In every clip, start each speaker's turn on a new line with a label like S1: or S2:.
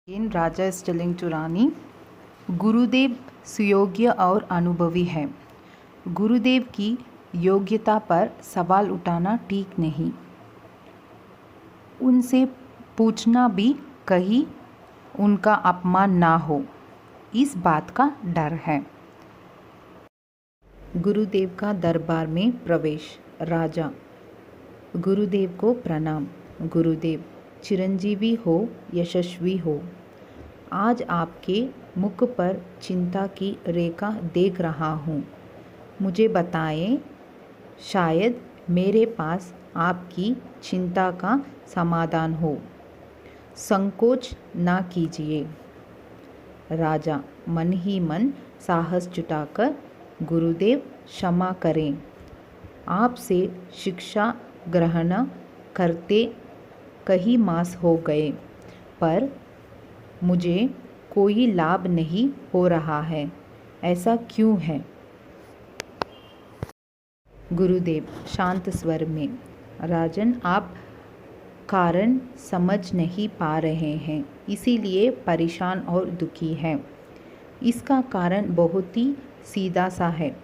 S1: Again, Raja is telling to Rani, गुरुदेव सुयोग्य और अनुभवी है। गुरुदेव की योग्यता पर सवाल उठाना ठीक नहीं। उनसे पूछना भी कहीं उनका अपमान ना हो, इस बात का डर है। गुरुदेव का दरबार में प्रवेश। राजा, गुरुदेव को प्रणाम। गुरुदेव, चिरंजीवी हो, यशस्वी हो। आज आपके मुख पर चिंता की रेखा देख रहा हूँ। मुझे बताएं, शायद मेरे पास आपकी चिंता का समाधान हो। संकोच ना कीजिए। राजा मन ही मन साहस जुटाकर, गुरुदेव क्षमा करें। आपसे शिक्षा ग्रहण करते कई मास हो गए, पर मुझे कोई लाभ नहीं हो रहा है। ऐसा क्यों है? गुरुदेव शांत स्वर में, राजन, आप कारण समझ नहीं पा रहे हैं, इसीलिए परेशान और दुखी हैं। इसका कारण बहुत ही सीधा सा है।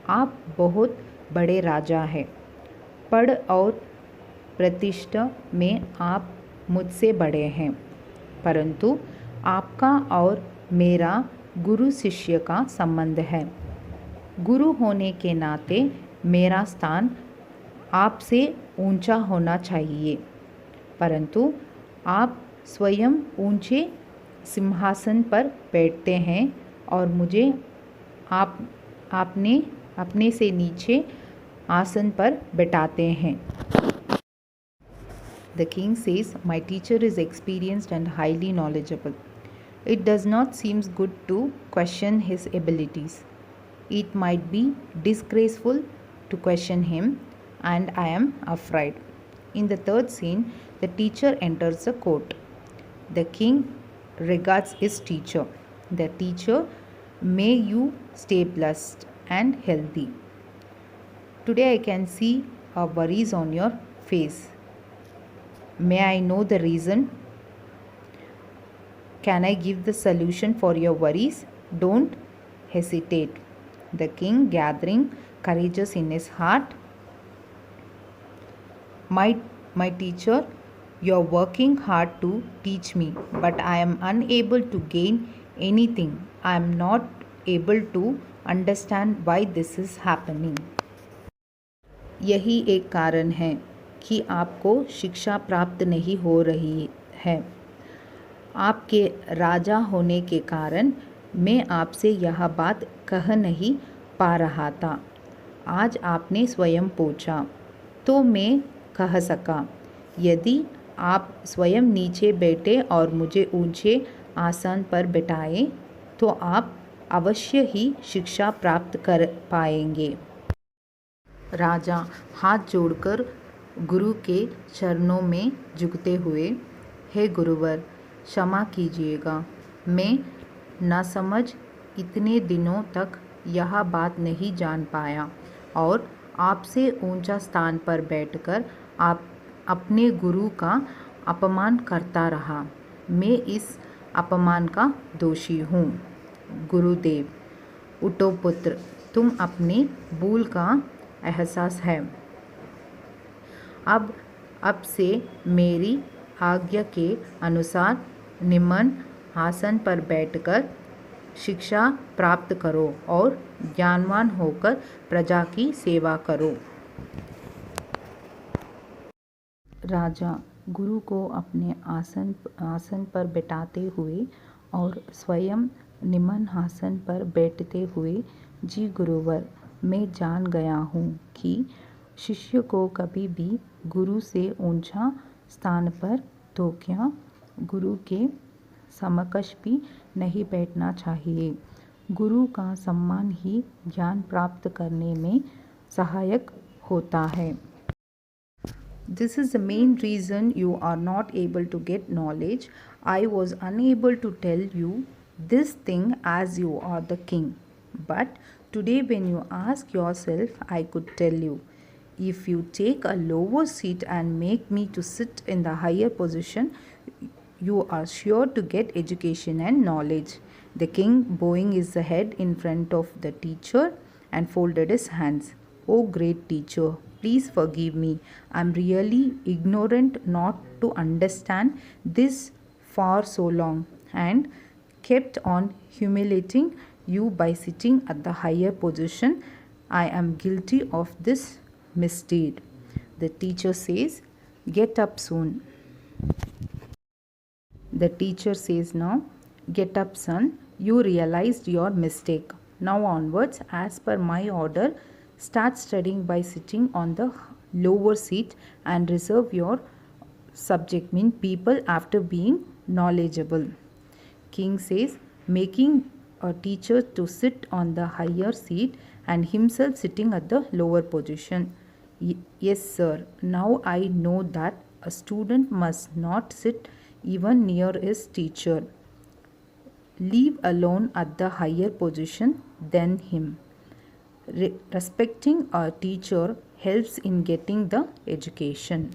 S1: आप बहुत बड़े राजा हैं। पद और प्रतिष्ठा में आप मुझसे बड़े हैं, परंतु आपका और मेरा गुरु शिष्य का संबंध है। गुरु होने के नाते मेरा स्थान आपसे ऊंचा होना चाहिए, परंतु आप स्वयं ऊंचे सिंहासन पर बैठते हैं और मुझे आपने अपने से नीचे आसन पर बैठाते हैं। The king says, my teacher is experienced and highly knowledgeable. It does not seem good to question his abilities. It might be disgraceful to question him, and I am afraid. In the third scene, the teacher enters the court. The king regards his teacher. The teacher, may you stay blessed and healthy. Today I can see worries on your face. May I know the reason? Can I give the solution for your worries? Don't hesitate. The king, gathering courageous in his heart, my teacher, you are working hard to teach me, but I am unable to gain anything. I am not able to understand why this is happening. यही एक कारण है कि आपको शिक्षा प्राप्त नहीं हो रही है। आपके राजा होने के कारण मैं आपसे यह बात कह नहीं पा रहा था। आज आपने स्वयं पूछा तो मैं कह सका। यदि आप स्वयं नीचे बैठे और मुझे ऊंचे आसन पर बैठाएं, तो आप अवश्य ही शिक्षा प्राप्त कर पाएंगे। राजा हाथ जोड़कर गुरु के चरणों में झुकते हुए, हे गुरुवर, क्षमा कीजिएगा। मैं नासमझ इतने दिनों तक यह बात नहीं जान पाया और आपसे ऊंचा स्थान पर बैठकर आप अपने गुरु का अपमान करता रहा। मैं इस अपमान का दोषी हूँ। गुरुदेव, उठो पुत्र, तुम अपनी भूल का एहसास है। अब से मेरी आज्ञा के अनुसार निम्न आसन पर बैठकर शिक्षा प्राप्त करो और ज्ञानवान होकर प्रजा की सेवा करो। राजा गुरु को अपने आसन पर बैठाते हुए और स्वयं निम्न आसन पर बैठते हुए, जी गुरुवर, मैं जान गया हूँ कि शिष्य को कभी भी गुरु से ऊंचा स्थान पर तो क्या गुरु के समकक्ष भी नहीं बैठना चाहिए। गुरु का सम्मान ही ज्ञान प्राप्त करने में सहायक होता है। This is the main reason you are not able to get knowledge. I was unable to tell you this thing as you are the king. But today when you ask yourself, I could tell you. If you take a lower seat and make me to sit in the higher position, You are sure to get education and knowledge. The king, bowing his head in front of the teacher, and folded his hands. Oh, great teacher, please forgive me. I am really ignorant not to understand this for so long, and kept on humiliating you by sitting at the higher position. I am guilty of this misdeed. The teacher says, get up soon. The teacher says now, get up, son. You realized your mistake. Now onwards, as per my order, start studying by sitting on the lower seat and reserve your subject, mean people, after being knowledgeable. King says, making a teacher to sit on the higher seat and himself sitting at the lower position. Yes, sir. Now I know that a student must not sit even near his teacher, leave alone at the higher position than him. Respecting a teacher helps in getting the education.